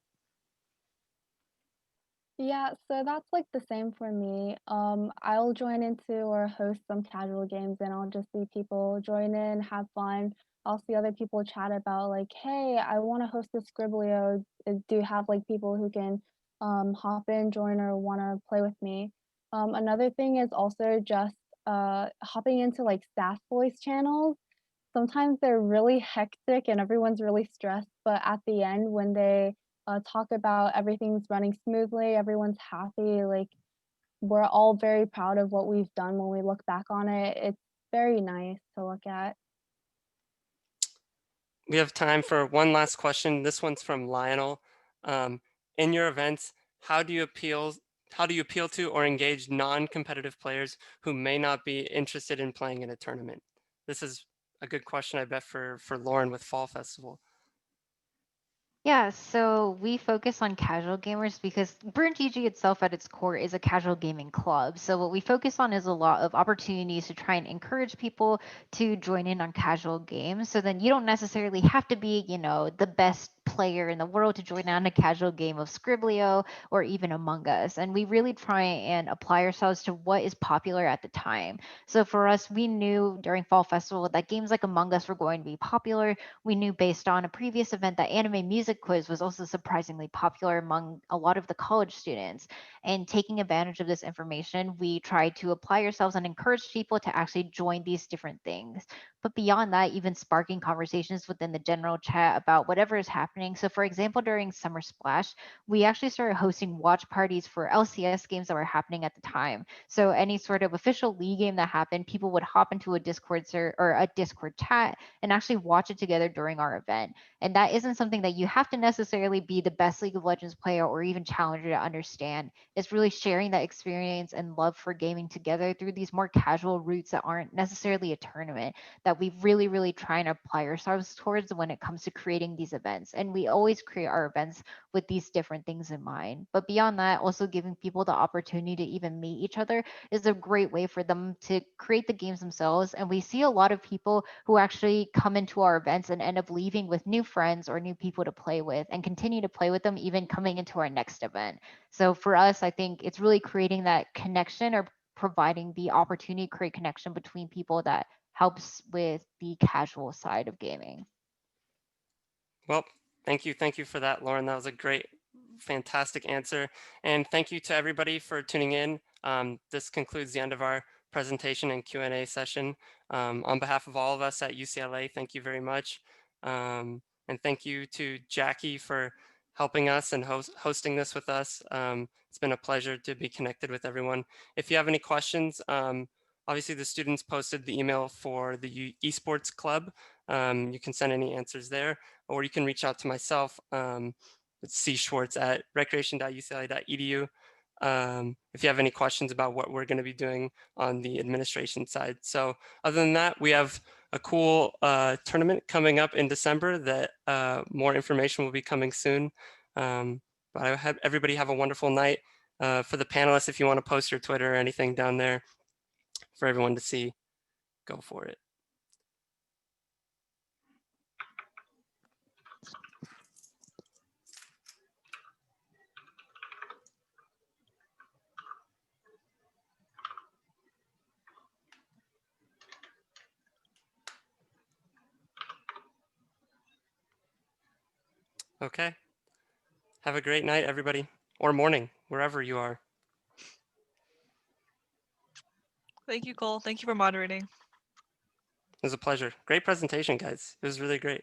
Yeah, so that's like the same for me. I'll join into or host some casual games and I'll just see people join in, have fun. I'll see other people chat about like, hey, I want to host a Scribblio. Do you have like people who can hop in, join, or want to play with me? Another thing is also just hopping into like SAS voice channels. Sometimes they're really hectic and everyone's really stressed, but at the end when they talk about everything's running smoothly, everyone's happy, like we're all very proud of what we've done when we look back on it. It's very nice to look at. We have time for one last question. This one's from Lionel. In your events, how do you appeal to or engage non-competitive players who may not be interested in playing in a tournament? This is a good question, I bet, for Lauren with Fall Festival. Yeah, so we focus on casual gamers because Burn GG itself at its core is a casual gaming club. So what we focus on is a lot of opportunities to try and encourage people to join in on casual games. So then you don't necessarily have to be, the best player in the world to join on a casual game of Scriblio or even Among Us. And we really try and apply ourselves to what is popular at the time. So for us, we knew during Fall Festival that games like Among Us were going to be popular. We knew based on a previous event that anime music quiz was also surprisingly popular among a lot of the college students. And taking advantage of this information, we tried to apply ourselves and encourage people to actually join these different things. But beyond that, even sparking conversations within the general chat about whatever is happening. So for example, during Summer Splash, we actually started hosting watch parties for LCS games that were happening at the time. So any sort of official league game that happened, people would hop into a Discord or a Discord chat and actually watch it together during our event. And that isn't something that you have to necessarily be the best League of Legends player or even challenger to understand. It's really sharing that experience and love for gaming together through these more casual routes that aren't necessarily a tournament that we really, really try and apply ourselves towards when it comes to creating these events. And we always create our events with these different things in mind. But beyond that, also giving people the opportunity to even meet each other is a great way for them to create the games themselves. And we see a lot of people who actually come into our events and end up leaving with new friends or new people to play with and continue to play with them even coming into our next event. So for us, I think it's really creating that connection or providing the opportunity to create connection between people that helps with the casual side of gaming. Well, thank you for that, Lauren. That was a great, fantastic answer. And thank you to everybody for tuning in. This concludes the end of our presentation and Q&A session. On behalf of all of us at UCLA, thank you very much. And thank you to Jackie for helping us and hosting this with us. It's been a pleasure to be connected with everyone. If you have any questions, obviously the students posted the email for the Esports Club. You can send any answers there, or you can reach out to myself. It's cschwartz@recreation.ucla.edu. If you have any questions about what we're going to be doing on the administration side. So other than that, we have a cool tournament coming up in December that more information will be coming soon. But I hope everybody have a wonderful night. For the panelists, if you want to post your Twitter or anything down there for everyone to see, go for it. Okay. Have a great night, everybody, or morning, wherever you are. Thank you, Cole. Thank you for moderating. It was a pleasure. Great presentation, guys. It was really great.